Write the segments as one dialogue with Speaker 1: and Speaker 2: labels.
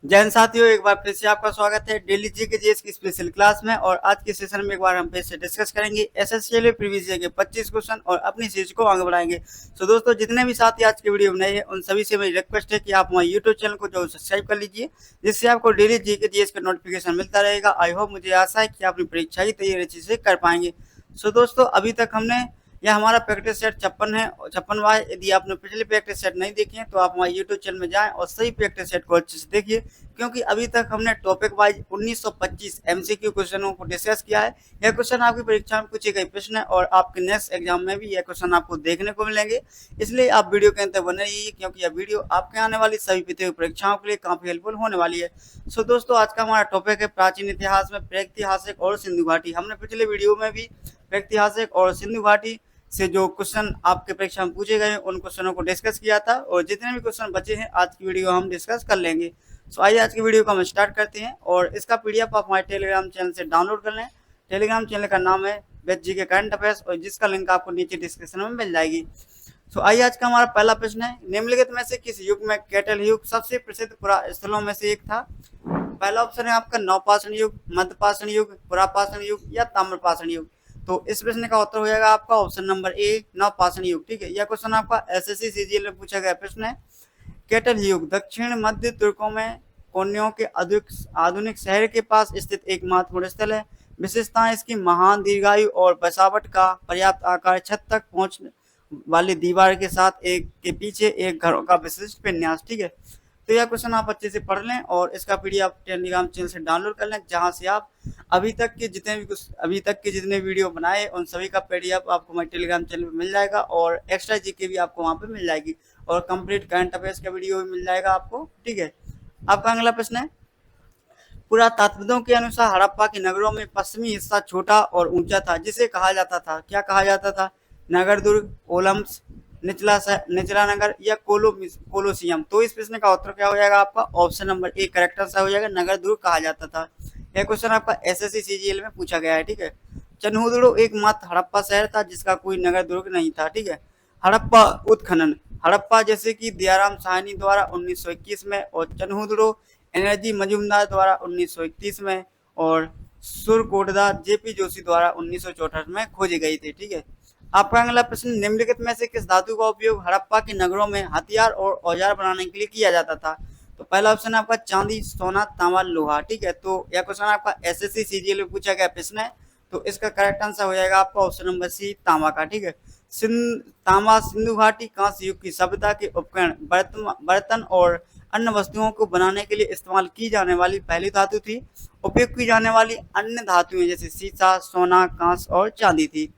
Speaker 1: जय हिंद साथियों, एक बार फिर से आपका स्वागत है डेली जीके जीएस की स्पेशल क्लास में। और आज के सेशन में एक बार हम फिर से डिस्कस करेंगे एसएससी प्रीवियस ईयर के 25 क्वेश्चन और अपनी सीरीज को आगे बढ़ाएंगे। तो दोस्तों, जितने भी साथी आज की वीडियो बनाए हैं उन सभी से मेरी रिक्वेस्ट है कि आप हमारे यूट्यूब चैनल को जो सब्सक्राइब कर लीजिए, जिससे आपको डेली जीके जीएस का नोटिफिकेशन मिलता रहेगा। आई होप, मुझे आशा है कि आप अपनी परीक्षा की तैयारी अच्छे से कर पाएंगे। सो दोस्तों, अभी तक हमने यह हमारा प्रैक्टिस सेट 56 है, 56वां है। यदि आपने पिछले प्रैक्टिस सेट नहीं देखे हैं तो आप हमारे यूट्यूब चैनल में जाएं और सही प्रैक्टिस सेट को अच्छे से देखिए, क्योंकि अभी तक हमने टॉपिक वाइज 1925 एमसीक्यू क्वेश्चनों को डिस्कस किया है। यह क्वेश्चन आपकी परीक्षा में पूछे गए प्रश्न है और आपके नेक्स्ट एग्जाम में भी यह क्वेश्चन आपको देखने को मिलेंगे। इसलिए आप वीडियो के अंत तक बने रहिए, क्योंकि यह वीडियो आपके आने वाली सभी प्रतियोगी परीक्षाओं के लिए काफी हेल्पफुल होने वाली है। सो दोस्तों, आज का हमारा टॉपिक है प्राचीन इतिहास में प्रागैतिहासिक और सिंधु घाटी। हमने पिछले वीडियो में भी प्रागैतिहासिक और सिंधु घाटी से जो क्वेश्चन आपके परीक्षा में पूछे गए उन क्वेश्चनों को डिस्कस किया था, और जितने भी क्वेश्चन बचे हैं आज की वीडियो हम डिस्कस कर लेंगे। सो आइए आज की वीडियो को हम स्टार्ट करते हैं, और इसका पीडीएफ आप हमारे टेलीग्राम चैनल से डाउनलोड कर लें। टेलीग्राम चैनल का नाम है बेस्ट जीके करंट अफेयर्स, और जिसका लिंक आपको नीचे डिस्क्रिप्शन में मिल जाएगी। सो आइए, आज का हमारा पहला प्रश्न है, निम्नलिखित में से किस युग में कैटल युग सबसे प्रसिद्ध पुरास्थलों में से एक था? पहला ऑप्शन है आपका नवपाषाण युग, मध्यपाषाण युग, पुरापाषाण युग या ताम्रपाषाण युग। तो इस प्रश्न का उत्तर हो जाएगा आपका ऑप्शन नंबर ए, नवपाषाण युग। ठीक है, यह क्वेश्चन आपका एसएससी सीजीएल में पूछा गया प्रश्न है। कैटल युग दक्षिण मध्य तुर्कों में कोन्यों के आधुनिक शहर के पास स्थित एक महत्वपूर्ण स्थल है। विशेषताएं इसकी महान दीर्घायु और बसावट का पर्याप्त आकार, छत तक पहुंचने वाली दीवार के साथ एक के पीछे एक घरों का विशिष्ट विन्यास। ठीक है, तो यह क्वेश्चन आप अच्छे से पढ़ लें और इसका पीडीएफ टेलीग्राम चैनल से डाउनलोड कर लें, जहां से आप अभी तक के जितने वीडियो बनाए उन सभी का पीडीएफ आपको हमारे टेलीग्राम चैनल पे मिल जाएगा, और एक्स्ट्रा जीके भी आपको वहां पे मिल जाएगी, और कंप्लीट करंट अफेयर्स का वीडियो भी मिल जाएगा आपको। ठीक है, आपका अगला प्रश्न है, पुरातात्विदों के अनुसार हड़प्पा के नगरों में पश्चिमी हिस्सा छोटा और ऊंचा था, जिसे कहा जाता था, क्या कहा जाता था? नगर दुर्ग, ओलम्स, निचला नगर या कोलोसियम। तो इस प्रश्न का उत्तर क्या हो जाएगा आपका? Option number A correct answer हो जाएगा, नगर दुर्ग कहा जाता था। यह क्वेश्चन आपका एसएससी सीजीएल में पूछा गया है। ठीक है, चन्हुदड़ो एकमात्र हड़प्पा शहर था जिसका कोई नगर दुर्ग नहीं था। ठीक है, हड़प्पा उत्खनन, हड़प्पा जैसे कि दयाराम साहनी द्वारा 1921 में, और चन्हुदड़ो एनर्जी मजूमदार द्वारा 1931 में, और सुरकोटदा जेपी जोशी द्वारा 1964 में खोजी गई थी। ठीक है, आपका अगला प्रश्न, निम्नलिखित में से किस धातु का उपयोग हड़प्पा के नगरों में हथियार और औजार बनाने के लिए किया जाता था? तो पहला ऑप्शन है आपका चांदी, सोना, तांबा, लोहा। ठीक है, तो यह क्वेश्चन आपका एसएससी सीजीएल में पूछा गया प्रश्न है, तो इसका करेक्ट आंसर हो जाएगा आपका ऑप्शन नंबर सी, तांबा का। ठीक है, तांबा सिंधु घाटी कांस्य युग की सभ्यता के उपकरण, बर्तन और अन्य वस्तुओं को बनाने के लिए इस्तेमाल की जाने वाली पहली धातु थी। उपयोग की जाने वाली अन्य धातुएं जैसे सीसा, सोना, कांस और चांदी थी।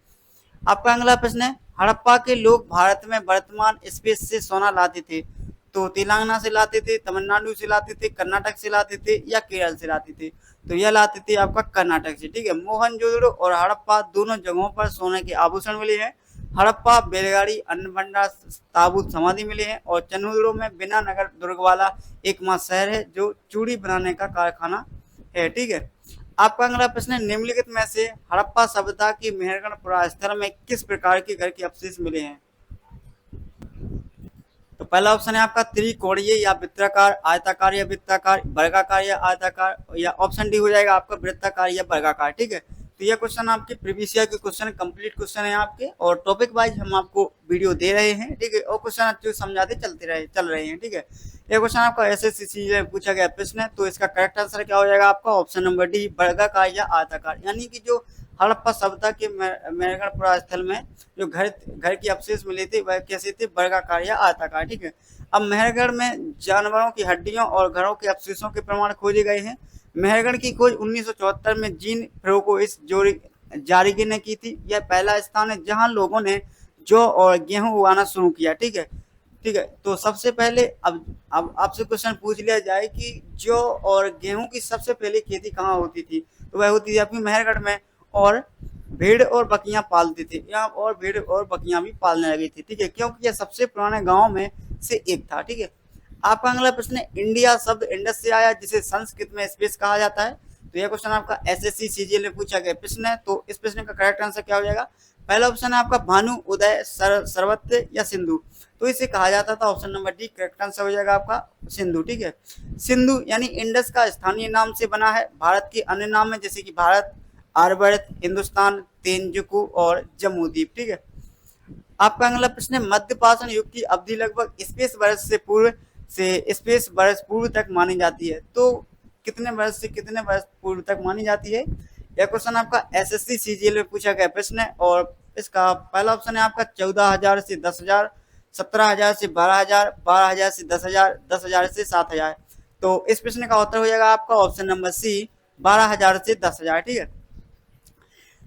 Speaker 1: आपका अगला प्रश्न है, हड़प्पा के लोग भारत में वर्तमान स्पेस से सोना लाते थे, तो तेलंगाना से लाते थे, तमिलनाडु से लाते थे, कर्नाटक से लाते थे या केरल से लाते थे? तो यह लाते थे आपका कर्नाटक से। ठीक है, मोहनजोदड़ो और हड़प्पा दोनों जगहों पर सोने के आभूषण मिले हैं। हड़प्पा बैलगाड़ी, अन्न भंडार, ताबूत, समाधि मिले हैं, और चन्हुदड़ो में बिना नगर दुर्ग वाला एकमात्र शहर है जो चूड़ी बनाने का कारखाना है। ठीक है, आपका अगला प्रश्न है, निम्नलिखित में से हड़प्पा सभ्यता की मेहरगढ़ पुरास्थल में किस प्रकार के घर के अवशेष मिले हैं? तो पहला ऑप्शन है आपका त्रिकोणीय या वृत्ताकार, आयताकार या वृत्ताकार, वर्गाकार या आयताकार, या ऑप्शन डी हो जाएगा आपका वृत्ताकार या वर्गाकार। ठीक है, तो यह क्वेश्चन आपके प्रीवियस ईयर के क्वेश्चन कंप्लीट क्वेश्चन है आपके, और टॉपिक वाइज हम आपको वीडियो दे रहे हैं। ठीक है, और क्वेश्चन अच्छे समझाते चल रहे हैं। ठीक है, यह क्वेश्चन आपका एसएससी में पूछा गया प्रश्न है, तो इसका करेक्ट आंसर क्या हो जाएगा आपका? ऑप्शन नंबर डी, वर्गाकार या आयताकार। यानी कि जो हड़प्पा सभ्यता के मेहरगढ़ पुरास्थल में जो घर के अवशेष मिले थे वह कैसे थे? वर्गाकार या आयताकार। ठीक है, अब मेहरगढ़ में जानवरों की हड्डियों और घरों के अवशेषों के प्रमाण खोजे गए हैं। मेहरगढ़ की खोज 1974 में जीन फ्रोकोइस जारिगे ने की थी। यह पहला स्थान है जहां लोगों ने जौ और गेहूं उगाना शुरू किया। ठीक है, ठीक है, तो सबसे पहले अब आपसे क्वेश्चन पूछ लिया जाए कि जौ और गेहूं की सबसे पहले खेती कहाँ होती थी? तो वह होती थी आपकी मेहरगढ़ में, और भेड़ और बकरियां पालते थे यहाँ, और भेड़ और बकरियां भी पालने लगी थी। ठीक है, क्योंकि यह सबसे पुराने गांव में से एक था। ठीक है, आपका अगला प्रश्न है, इंडिया शब्द इंडस से आया जिसे संस्कृत में स्पेस कहा जाता है। तो यह क्वेश्चन आपका एसएससी सीजीएल में पूछा गया प्रश्न है, तो इस प्रश्न का करेक्ट आंसर क्या हो जाएगा? पहला ऑप्शन है आपका भानु, उदय, सरवत्य या सिंधु। तो इसे कहा जाता था, option number D correct answer हो जाएगा आपका सिंधु। ठीक है, सिंधु यानी इंडस का स्थानीय नाम से बना है। भारत के अन्य नाम है जैसे कि भारत, आर्यवर्त, हिंदुस्तान, तेंजुकु और जम्मूद्वीप। ठीक है, आपका अगला प्रश्न है मध्य पाषाण युग की अवधि लगभग स्पेस वर्ष पूर्व तक मानी जाती है। तो कितने वर्ष से कितने वर्ष पूर्व तक मानी जाती है? यह क्वेश्चन आपका एसएससी सीजीएल में पूछा गया प्रश्न है और इसका पहला ऑप्शन है आपका 14,000 से 10,000, 17,000 से 12,000, 12,000 से 10,000, 10,000 से 7,000। तो इस प्रश्न का उत्तर हो जाएगा आपका ऑप्शन नंबर सी 12,000 से 10,000। ठीक है,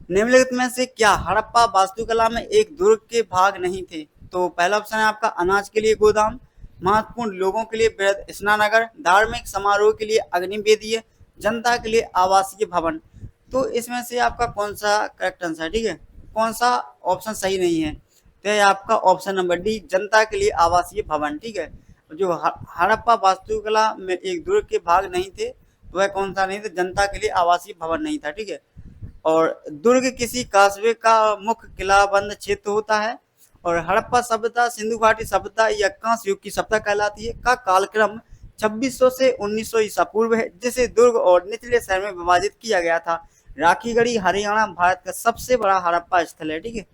Speaker 1: निम्नलिखित में से क्या हड़प्पा वास्तुकला में एक दुर्ग के भाग नहीं थे? तो पहला ऑप्शन है आपका अनाज के लिए गोदाम, महत्वपूर्ण लोगों के लिए बृहद स्नानागार, धार्मिक समारोह के लिए अग्निवेदीय, जनता के लिए आवासीय भवन। तो इसमें से आपका कौन सा करेक्ट आंसर है? ठीक है, कौन सा ऑप्शन सही नहीं है? तो यह आपका ऑप्शन नंबर डी जनता के लिए आवासीय भवन। ठीक है, जो हड़प्पा वास्तुकला में एक दुर्ग के भाग नहीं थे तो वह कौन सा नहीं था? जनता के लिए आवासीय भवन नहीं था। ठीक है, और दुर्ग किसी कस्बे का मुख्य किलाबंद क्षेत्र होता है। और हड़प्पा सभ्यता, सिंधु घाटी सभ्यता या कांस्य युग की सभ्यता कहलाती है का कालक्रम 2600 से 1900 ईसा पूर्व है, जिसे दुर्ग और निचले शहर में विभाजित किया गया था। राखीगढ़ी हरियाणा भारत का सबसे बड़ा हड़प्पा स्थल है। ठीक है,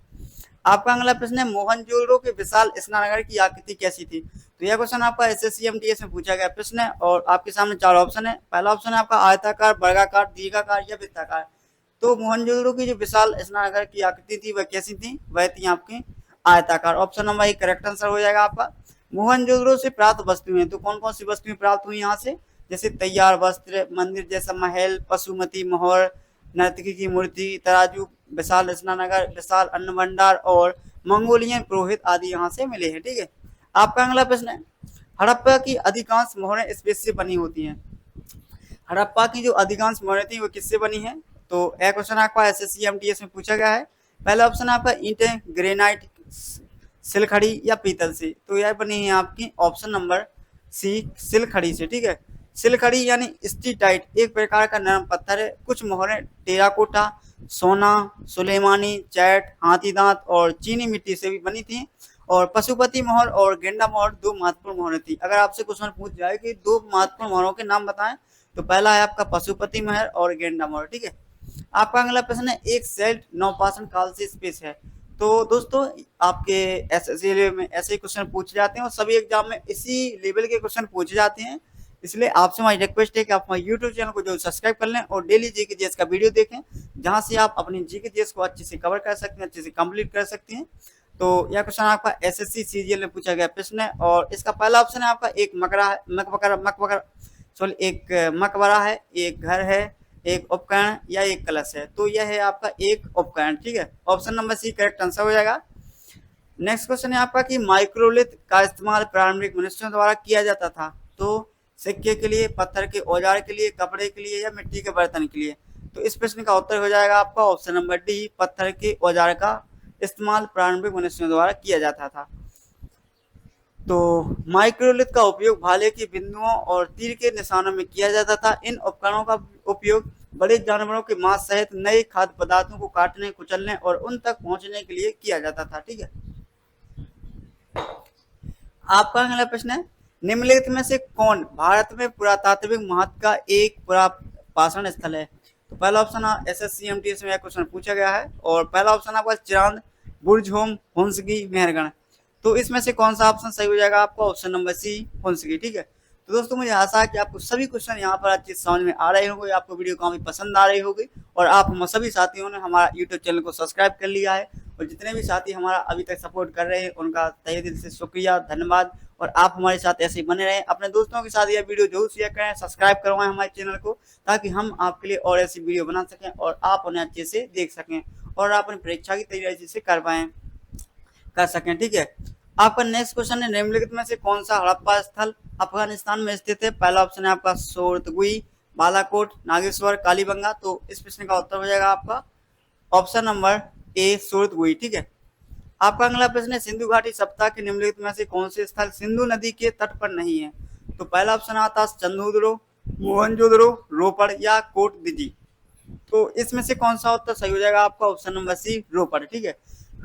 Speaker 1: आपका अगला प्रश्न है मोहनजोदड़ो के विशाल स्नानागार की आकृति कैसी थी? तो यह क्वेश्चन आपका एसएससी एमटीएस में पूछा गया प्रश्न है और आपके सामने चार ऑप्शन है। पहला ऑप्शन है आपका आयताकार, वर्गाकार, दीर्घाकार या वृत्ताकार। तो मोहनजोदड़ो की जो विशाल स्नानागार की आकृति थी वह कैसी थी? वह थी आपकी आयताकार। ऑप्शन नंबर एक करेक्ट आंसर हो जाएगा आपका। मोहनजोदड़ो से प्राप्त वस्तुएं, तो कौन कौन सी वस्तुएं प्राप्त हुई यहाँ से? जैसे तैयार वस्त्र, मंदिर जैसा महल, पशुमती मोहर, नर्तकी की मूर्ति, तराजू, विशाल स्नानागार, विशाल अन्न भंडार और मंगोलियन पुरोहित आदि यहाँ से मिले हैं। ठीक है, आपका अगला प्रश्न है हड़प्पा की अधिकांश मोहरें स्पेस से बनी होती हैं। हड़प्पा की जो अधिकांश मोहरें थी वो किससे बनी है? तो यह क्वेश्चन आपका एसएससी एमटीएस में पूछा गया है। पहला ऑप्शन आपका ईंटें, ग्रेनाइट, सिलखड़ी या पीतल से। तो यह बनी है आपकी ऑप्शन नंबर सी सिलखड़ी से। ठीक है, सिलखड़ी यानी स्टीटाइट एक प्रकार का नरम पत्थर है। कुछ मोहरें टेराकोटा, सोना, सुलेमानी, चैट, हाथी दांत और चीनी मिट्टी से भी बनी थी। और पशुपति मोहर और गेंडा मोहर दो महत्वपूर्ण मोहरें थी। अगर आपसे क्वेश्चन पूछ जाए कि दो महत्वपूर्ण मोहरों के नाम बताएं तो पहला है आपका पशुपति मोहर और गेंडा मोहर। ठीक है, आपका अगला प्रश्न है एक सेल्ट नवपाषाण काल से स्पेस है। तो दोस्तों आपके एसएससी में ऐसे ही क्वेश्चन पूछे जाते हैं और सभी एग्जाम में इसी लेवल के क्वेश्चन पूछे जाते हैं। इसलिए आपसे हमारी रिक्वेस्ट है कि आप हमारे यूट्यूब चैनल को जो सब्सक्राइब कर लें और डेली जीके जीएस का वीडियो देखें, जहां से आप अपनी जीके जीएस को अच्छे से कवर कर सकते हैं, अच्छे से कंप्लीट कर सकते हैं। तो यह क्वेश्चन आपका एसएससी सीजीएल में पूछा गया प्रश्न है और इसका पहला ऑप्शन है आपका एक एक मकबरा है, एक घर है, एक उपकरण या एक कलश है। तो यह है आपका एक उपकरण। ठीक है, option number C correct answer हो जाएगा। नेक्स्ट क्वेश्चन है आपका कि माइक्रोलिथ का इस्तेमाल प्रारंभिक मनुष्यों द्वारा किया जाता था। तो सिक्के के लिए, पत्थर के औजार के लिए, कपड़े के लिए या मिट्टी के बर्तन के लिए। तो इस प्रश्न का उत्तर हो जाएगा आपका ऑप्शन नंबर डी पत्थर के औजार का इस्तेमाल प्रारंभिक मनुष्यों द्वारा किया जाता था। तो माइक्रोलिथ का उपयोग भाले के बिंदुओं और तीर के निशानों में किया जाता था। इन उपकरणों का उपयोग बड़े जानवरों के मांस सहित नए खाद्य पदार्थों को काटने, कुचलने और उन तक पहुंचने के लिए किया जाता था। ठीक है, आपका अगला प्रश्न है निम्नलिखित में से कौन भारत में पुरातात्विक महत्व का एक पुरापाषाण स्थल है? तो पहला ऑप्शन एसएससी एमटीएस में क्वेश्चन पूछा गया है और पहला ऑप्शन आपका चिरांद, बुर्जहोम, हुंसगी, मेहरगढ़। तो इसमें से कौन सा ऑप्शन सही हो जाएगा आपका? ऑप्शन नंबर सी हुंसगी। ठीक है, तो दोस्तों मुझे आशा है कि आपको सभी क्वेश्चन यहाँ पर अच्छे समझ में आ रहे होंगे, आपको वीडियो काफी पसंद आ रही होगी और आप हम सभी साथियों ने हमारा यूट्यूब चैनल को सब्सक्राइब कर लिया है। और जितने भी साथी हमारा अभी तक सपोर्ट कर रहे हैं उनका तहे दिल से शुक्रिया, धन्यवाद। और आप हमारे साथ ऐसे ही बने रहें। अपने दोस्तों के साथ यह वीडियो जरूर शेयर करें, सब्सक्राइब करवाएं हमारे चैनल को, ताकि हम आपके लिए और ऐसी वीडियो बना सकें और आप उन्हें अच्छे से देख सकें और आप अपनी परीक्षा की तैयारी अच्छे से कर सकें। ठीक है, आपका नेक्स्ट क्वेश्चन है निम्नलिखित में से कौन सा हड़प्पा स्थल अफगानिस्तान में स्थित है? पहला ऑप्शन है आपका सोरतगुई, बालाकोट, नागेश्वर, कालीबंगा। तो इस प्रश्न का उत्तर हो जाएगा आपका ऑप्शन नंबर ए सोरतगुई। ठीक है, आपका अगला प्रश्न है सिंधु घाटी सभ्यता के निम्नलिखित में से कौन से स्थल सिंधु नदी के तट पर नहीं है? तो पहला ऑप्शन आता है चंदोदड़ो, मोहनजोदड़ो, रोपड़ या कोट दिजी। तो इसमें से कौन सा उत्तर सही हो जाएगा आपका? ऑप्शन नंबर सी रोपड़। ठीक है,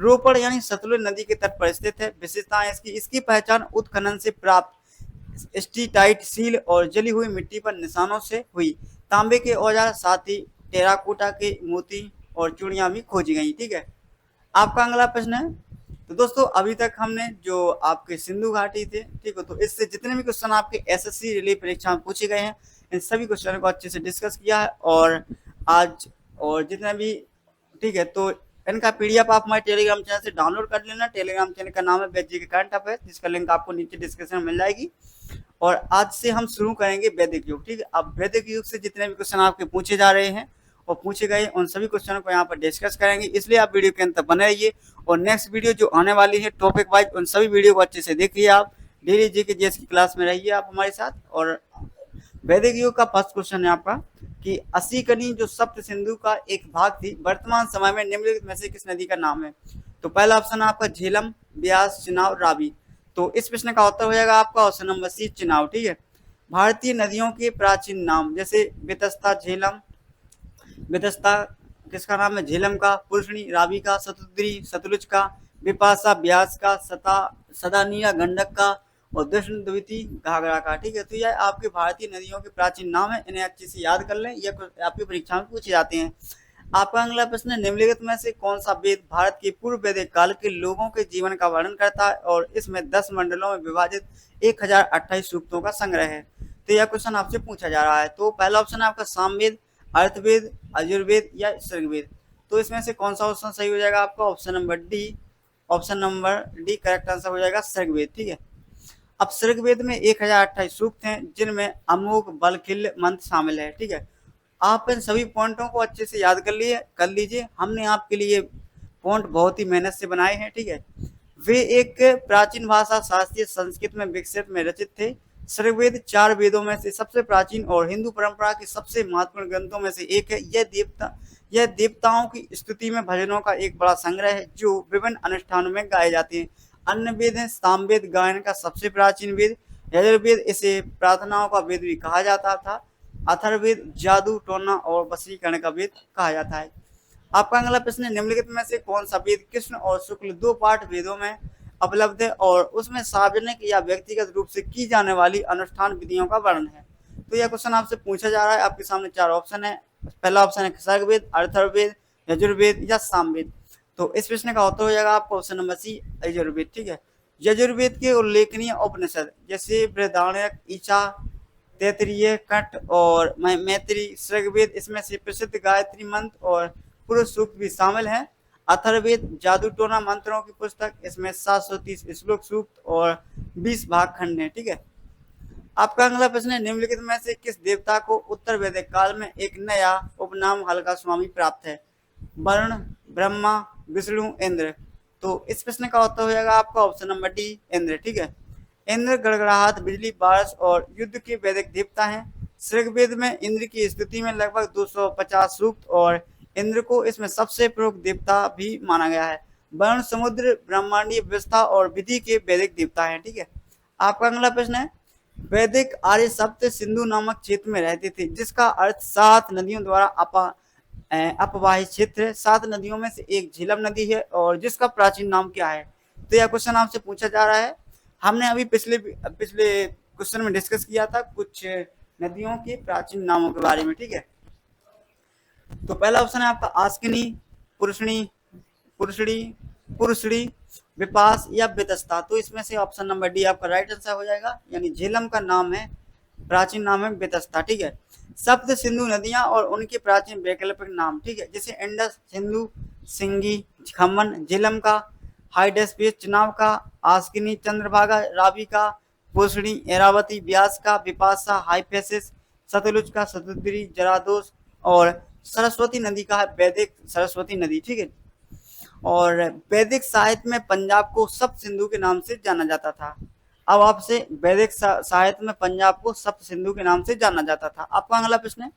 Speaker 1: रोपड़ यानी सतलुज नदी के तट पर स्थित है। विशेषताएं इसकी पहचान उत्खनन से प्राप्त स्टीटाइट सील और जली हुई मिट्टी पर निशानों से हुई। तांबे के औजार, साथ ही टेराकोटा के मोती और चूड़ियां भी खोजी गई। ठीक है, आपका अगला प्रश्न है। तो दोस्तों अभी तक हमने जो आपके सिंधु घाटी थे, ठीक है, तो इससे जितने भी क्वेश्चन आपके एसएससी रिले परीक्षा में पूछे गए हैं, इन सभी क्वेश्चन को अच्छे से डिस्कस किया है। और आज और जितने भी, ठीक है, तो इनका पीडीएफ आप हमारे टेलीग्राम चैनल से डाउनलोड कर लेना। टेलीग्राम चैनल का नाम है बैच जीके करंट अफेयर, जिसका लिंक आपको नीचे डिस्क्रिप्शन में मिल जाएगी। और आज से हम शुरू करेंगे वैदिक युग। ठीक है, अब वैदिक युग से जितने भी क्वेश्चन आपके पूछे जा रहे हैं और पूछे गए, उन सभी क्वेश्चनों को यहाँ पर डिस्कस करेंगे, इसलिए आप वीडियो के अंत तक बने रहिए। और नेक्स्ट वीडियो जो आने वाली है टॉपिक वाइज, उन सभी वीडियो को अच्छे से देखिए। आप डेली जीके जीएस की क्लास में रहिए आप हमारे साथ। और वैदिक युग का फर्स्ट क्वेश्चन है आपका कि असीकनी जो सप्त सिंधु का एक भाग थी, वर्तमान समय में निम्नलिखित में से किस नदी का नाम है? तो पहला ऑप्शन है आपका झेलम, ब्यास, चिनाब, रावी। तो इस प्रश्न का उत्तर हो जाएगा आपका ऑप्शन नंबर सी, चिनाब। ठीक है, भारतीय नदियों के प्राचीन नाम जैसे वितस्ता, झेलम, वितस्ता किसका नाम है? झेलम का। पुरुषणी, रावी का। सतुद्री, सतलुज का। विपाशा, ब्यास का। सदानीरा, गंडक का। और दक्षिण घाघरा का। ठीक है, तो यह आपके भारतीय नदियों के प्राचीन नाम है, इन्हें अच्छे से याद कर लें, यह आपकी परीक्षा में पूछे जाते हैं। आपका अगला प्रश्न है, निम्नलिखित में से कौन सा वेद भारत के पूर्व वैदिक काल के लोगों के जीवन का वर्णन करता है और इसमें 10 मंडलों में विभाजित 1028 सूक्तों का संग्रह है? तो यह क्वेश्चन आपसे पूछा जा रहा है। तो पहला ऑप्शन है आपका सामवेद, अर्थवेद, यजुर्वेद या सर्गवेद। तो इसमें से कौन सा ऑप्शन सही हो जाएगा आपका? Option number D. Option number D correct answer हो जाएगा, सर्गवेद। ठीक है, अब सर्गवेद में 1028 सूक्त हैं, जिनमें अमोघ, बलखिल्य मंत्र शामिल है। ठीक है, आप इन सभी पॉइंटों को अच्छे से याद कर लीजिए। हमने आपके लिए पॉइंट बहुत ही मेहनत से बनाए हैं। ठीक है, वे एक प्राचीन भाषा शास्त्रीय संस्कृत में विकसित में रचित थे। सर्गवेद 4 वेदों में से सबसे प्राचीन और हिंदू परंपरा के सबसे महत्वपूर्ण ग्रंथों में से एक है। यह देवताओं की स्तुति में भजनों का एक बड़ा संग्रह है, जो विभिन्न अनुष्ठानों में गाए जाते हैं। अन्य वेद हैं सामवेद, गायन का सबसे प्राचीन वेद। यजुर्वेद, इसे प्रार्थनाओं का वेद भी कहा जाता था। अथर्ववेद, जादू टोना और वशीकरण का वेद कहा जाता है। आपका अगला प्रश्न है, निम्नलिखित में से कौन सा वेद कृष्ण और शुक्ल 2 पाठ वेदों में उपलब्ध है और उसमें सार्वजनिक या व्यक्तिगत रूप से की जाने वाली अनुष्ठान विधियों का वर्णन है? तो यह क्वेश्चन आपसे पूछा जा रहा है। आपके सामने 4 ऑप्शन है। पहला ऑप्शन है सर्गवेद, अथर्ववेद, यजुर्वेद या सामवेद। तो इस प्रश्न का उत्तर हो जाएगा आपको ऑप्शन नंबर सी, यजुर्वेद। ठीक है, यजुर्वेद के उल्लेखनीय उपनिषद जैसे बृहदारण्यक, ईशा, तैत्तिरीय, कठ और मैत्री, सर्गवेद, इसमें से प्रसिद्ध गायत्री मंत्र और पुरुष सूक्त भी शामिल हैं। अथर्ववेद जादू टोना मंत्रों की पुस्तक, इसमें 730 श्लोक सूक्त और 20 भाग खंड है। ठीक है, आपका अगला प्रश्न है, निम्नलिखित में से किस देवता को उत्तर वैदिक काल में एक नया उपनाम हल्का स्वामी प्राप्त है? वरुण, ब्रह्मा, विष्णु, इंद्र। तो इस प्रश्न का उत्तर हो जाएगा आपका ऑप्शन नंबर डी, इंद्र। ठीक है, इंद्र गड़गड़ाहट, बिजली, बारिश और युद्ध के वैदिक देवता हैं। ऋग्वेद में इंद्र की स्तुति में लगभग 250 सूक्त और इंद्र को इसमें सबसे प्रमुख देवता भी माना गया है। वरुण समुद्र, ब्रह्मांडीय व्यवस्था और विधि के वैदिक देवता हैं। ठीक है, आपका अगला प्रश्न है, वैदिक आर्य सप्त सिंधु नामक क्षेत्र में रहते थे, जिसका अर्थ 7 नदियों द्वारा अपवाहित क्षेत्र है। 7 नदियों में से एक झेलम नदी है और जिसका प्राचीन नाम क्या है? तो यह क्वेश्चन आपसे पूछा जा रहा है। हमने अभी पिछले क्वेश्चन में डिस्कस किया था कुछ नदियों के प्राचीन नामों के बारे में। ठीक है, तो पहला ऑप्शन है आपका आस्किनी, पुरुषड़ी, विपास या वितस्ता। तो इसमें से ऑप्शन नंबर डी आपका राइट आंसर हो जाएगा, यानी झेलम का नाम है, प्राचीन नाम है वितस्ता। ठीक है, सप्त सिंधु नदियां और उनके प्राचीन वैकल्पिक नाम, ठीक है, जैसे इंडस, सिंधु, सिंगी, खम्मन, झेलम का, हाइडेस्पेस, चुनाव का, आस्किनी, चंद्रभागा, रावी का, पुरुषणी, एरावती, व्यास का, विपाशा, हाइफेसिस, सतलुज का, सतुद्री, जरादोष और सरस्वती नदी का है वैदिक सरस्वती नदी। ठीक है, और वैदिक साहित्य में पंजाब को सप्त सिंधु के नाम से जाना जाता था। अब आपसे वैदिक साहित्य में पंजाब को सप्त सिंधु के नाम से जाना जाता था। आपका अगला प्रश्न है,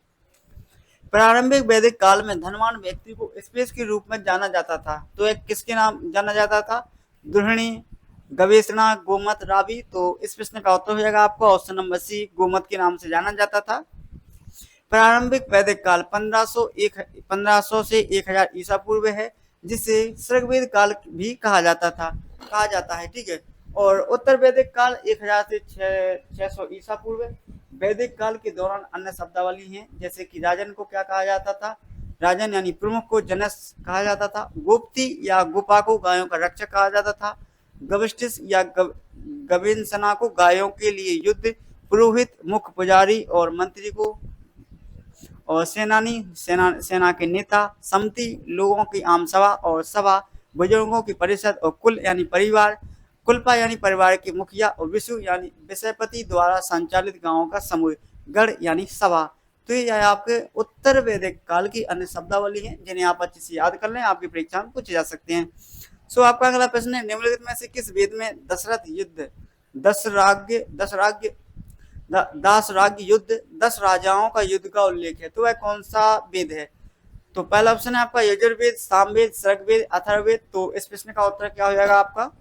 Speaker 1: प्रारंभिक वैदिक काल में धनवान व्यक्ति को स्पेस के रूप में जाना जाता था, तो एक किसके नाम जाना जाता था? दुर्हिणी, गवेषणा, गोमत, रावी। तो इस प्रश्न का उत्तर हो जाएगा आपको ऑप्शन नंबर सी, गोमत के नाम से जाना जाता था। प्रारंभिक वैदिक काल 1500 से 1000 ईसा पूर्व है, जिसे ऋग्वेद काल भी कहा जाता है, ठीक है। और उत्तर वैदिक काल 1000 से 600 ईसा पूर्व। वैदिक काल के दौरान अन्य शब्दावली हैं, जैसे कि राजन को क्या कहा जाता था, राजन यानी प्रमुख को जनस कहा जाता था। गुप्ती या गुपा को गायों का रक्षक कहा जाता था। गविष्ठिस या गविंसना को गायों के लिए युद्ध, पुरोहित मुख्य पुजारी और मंत्री को, और सेना के नेता, सम्मति लोगों की आम सभा और सभा, बुजुर्गों की परिषद और कुल यानी परिवार, कुलपा यानी परिवार के मुखिया और विशु यानी विषयपति द्वारा संचालित गांवों का समूह, गढ़ यानी सभा। तो ये आपके उत्तर वैदिक काल की अन्य शब्दावली है जिन्हें आप अच्छे से याद कर लें, आपकी परीक्षा में पूछे जा सकते हैं। सो आपका अगला प्रश्न है, निम्नलिखित में से किस वेद में दशरथ युद्ध, दासराग्य युद्ध, 10 राजाओं का युद्ध का उल्लेख है? तो वह कौन सा वेद है? तो पहला ऑप्शन है आपका यजुर्वेद, सामवेद, ऋग्वेद, अथर्ववेद। तो इस प्रश्न का उत्तर क्या हो जाएगा आपका?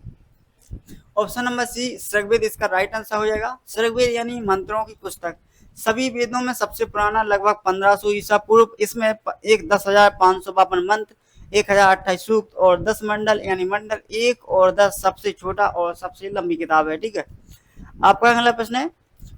Speaker 1: ऑप्शन नंबर सी, ऋग्वेद इसका राइट आंसर हो जाएगा। ऋग्वेद यानी मंत्रों की पुस्तक, सभी वेदों में सबसे पुराना, लगभग 1500 ईसा पूर्व। इसमें 10,552 मंत्र, 1028 सूक्त और 10 मंडल यानी मंडल 1 और 10 सबसे छोटा और सबसे लंबी किताब है, ठीक है। आपका अगला प्रश्न है,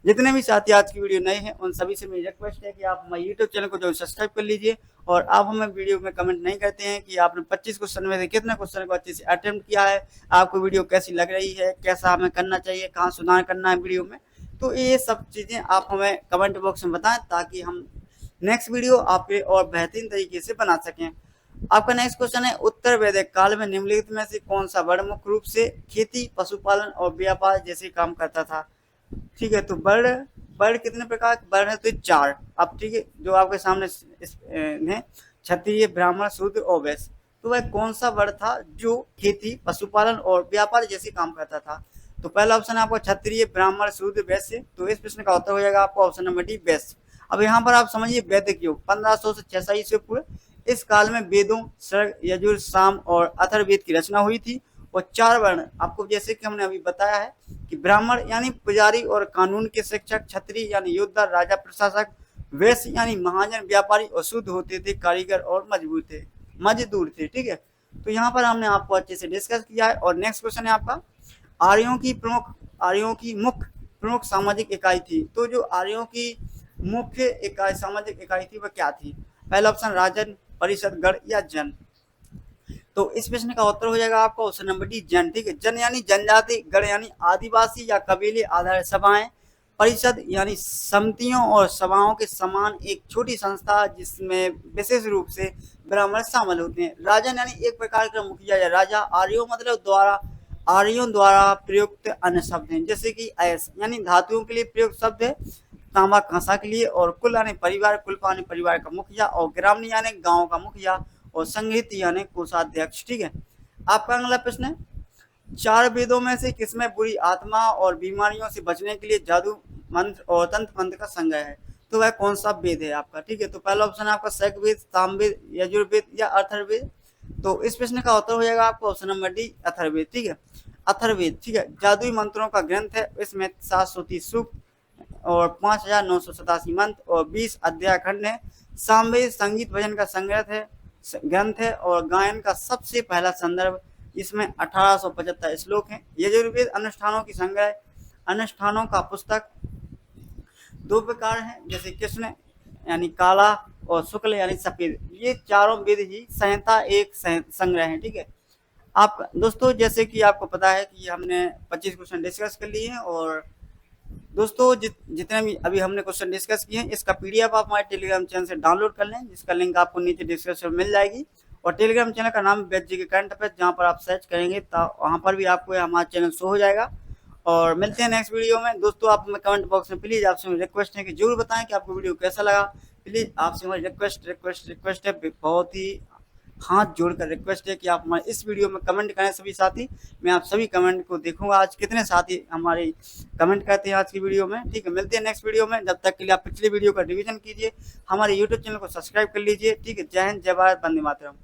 Speaker 1: जितने भी साथी आज की वीडियो नए हैं उन सभी से मेरी रिक्वेस्ट है कि आप हमारे यूट्यूब चैनल को जो सब्सक्राइब कर लीजिए, और आप हमें वीडियो में कमेंट नहीं करते हैं कि आपने 25 क्वेश्चन में से कितने क्वेश्चन को अच्छे से अटेम्प्ट किया है, आपको वीडियो कैसी लग रही है, कैसा हमें करना चाहिए, कहाँ सुधार करना है वीडियो में। तो ये सब चीज़ें आप हमें कमेंट बॉक्स में बताएं ताकि हम नेक्स्ट वीडियो आपके और बेहतरीन तरीके से बना सकें। आपका नेक्स्ट क्वेश्चन है, उत्तर वैदिक काल में निम्नलिखित में से कौन सा वर्ण मुख्य रूप से खेती, पशुपालन और व्यापार जैसे काम करता था? ठीक है, तो वर्ण कितने प्रकार के वर्ण है? तो 4। अब ठीक है, जो आपके सामने है, क्षत्रिय, ब्राह्मण, शूद्र और वैश्य। तो वह कौन सा वर्ण था जो खेती, पशुपालन और व्यापार जैसे काम करता था? तो पहला ऑप्शन है आपका क्षत्रिय, ब्राह्मण, शूद्र, वैश्य। तो इस प्रश्न का उत्तर हो जाएगा आपका ऑप्शन नंबर डी, वैश्य। अब यहाँ पर आप समझिए वैदिक युग 1500 से 600 ईस्वी पूर्व। इस काल में वेदों, ऋग, यजुर, साम और अथर्ववेद की रचना हुई थी। और 4 वर्ण आपको जैसे कि हमने अभी बताया है कि ब्राह्मण यानी पुजारी और कानून के शिक्षक, क्षत्रिय यानी योद्धा, राजा, प्रशासक, वैश्य यानी महाजन, व्यापारी, और शूद्र होते थे कारीगर और मजदूर थे, ठीक है। तो यहाँ पर हमने आपको अच्छे से डिस्कस किया है। और नेक्स्ट क्वेश्चन है आपका, आर्यों की मुख्य प्रमुख सामाजिक इकाई थी। तो जो आर्यों की मुख्य इकाई, सामाजिक इकाई थी वह क्या थी? पहला ऑप्शन राजन, परिषद, गढ़ या जन। तो इस प्रश्न का उत्तर हो जाएगा आपका ऑप्शन नंबर डी, जन, ठीक है। जन यानी जनजाति, गढ़ यानी आदिवासी या कबीले आधारित सभाएं, परिषद यानी समितियों और सभाओं के समान एक छोटी संस्था जिसमें विशेष रूप से ब्राह्मण शामिल होते हैं। राजन यानी एक प्रकार का मुखिया या राजा। आर्यों द्वारा प्रयुक्त अन्य शब्द हैं, जैसे कि अयस यानी धातुओं के लिए प्रयुक्त शब्द है, तांबा कांसा के लिए, और कुल यानी परिवार, कुलपा यानी परिवार का मुखिया, और ग्रामीण यानी गाँव का मुखिया, और संगीत यानी कोषाध्यक्ष, ठीक है। आपका अगला प्रश्न है, 4 वेदों में से किसमें बुरी आत्मा और बीमारियों से बचने के लिए जादू मंत्र और तंत्र मंत्र का संग्रह है? तो वह कौन सा वेद है आपका? ठीक है, तो पहला ऑप्शन है आपका ऋग्वेद, सामवेद, यजुर्वेद या अथर्ववेद। तो इस प्रश्न का उत्तर हो जाएगा आपका ऑप्शन नंबर डी, अथर्ववेद, ठीक है। अथर्ववेद, ठीक है, जादुई मंत्रों का ग्रंथ है। इसमें 730 सूक्त और 5987 मंत्र और 20 अध्याय खंड है। सामवेद संगीत भजन का संग्रह है, ग्रंथ है और गायन का सबसे पहला संदर्भ। इसमें 1875 श्लोक हैं। यजुर्वेद अनुष्ठानों की संग्रह, अनुष्ठानों का पुस्तक। 2 प्रकार हैं, जैसे कृष्ण यानी काला और शुक्ल यानी सफेद। ये चारों वेद ही संहिता एक संग्रह है, ठीक है। आप दोस्तों जैसे कि आपको पता है कि हमने 25 क्वेश्चन डिस्कस कर लिए हैं, और दोस्तों जितने भी अभी हमने क्वेश्चन डिस्कस किए हैं इसका पीडीएफ आप हमारे टेलीग्राम चैनल से डाउनलोड कर लें, जिसका लिंक आपको नीचे डिस्क्रिप्शन में मिल जाएगी। और टेलीग्राम चैनल का नाम बैच जी के करंट अफेयर्स, जहाँ पर आप सर्च करेंगे तो वहाँ पर भी आपको हमारा चैनल शो हो जाएगा। और मिलते हैं नेक्स्ट वीडियो में। दोस्तों आप हमें कमेंट बॉक्स में प्लीज़ आपसे मेरी रिक्वेस्ट है कि जरूर बताएं कि आपको वीडियो कैसा लगा। प्लीज़ आपसे हमारी रिक्वेस्ट है, बहुत ही हाथ जोड़कर रिक्वेस्ट है कि आप हमारे इस वीडियो में कमेंट करें सभी साथी। मैं आप सभी कमेंट को देखूंगा, आज कितने साथी हमारे कमेंट करते हैं आज की वीडियो में, ठीक है। मिलते हैं नेक्स्ट वीडियो में, जब तक के लिए आप पिछली वीडियो का रिवीजन कीजिए, हमारे यूट्यूब चैनल को सब्सक्राइब कर लीजिए, ठीक है। जय हिंद, जय भारत, वंदे मातरम।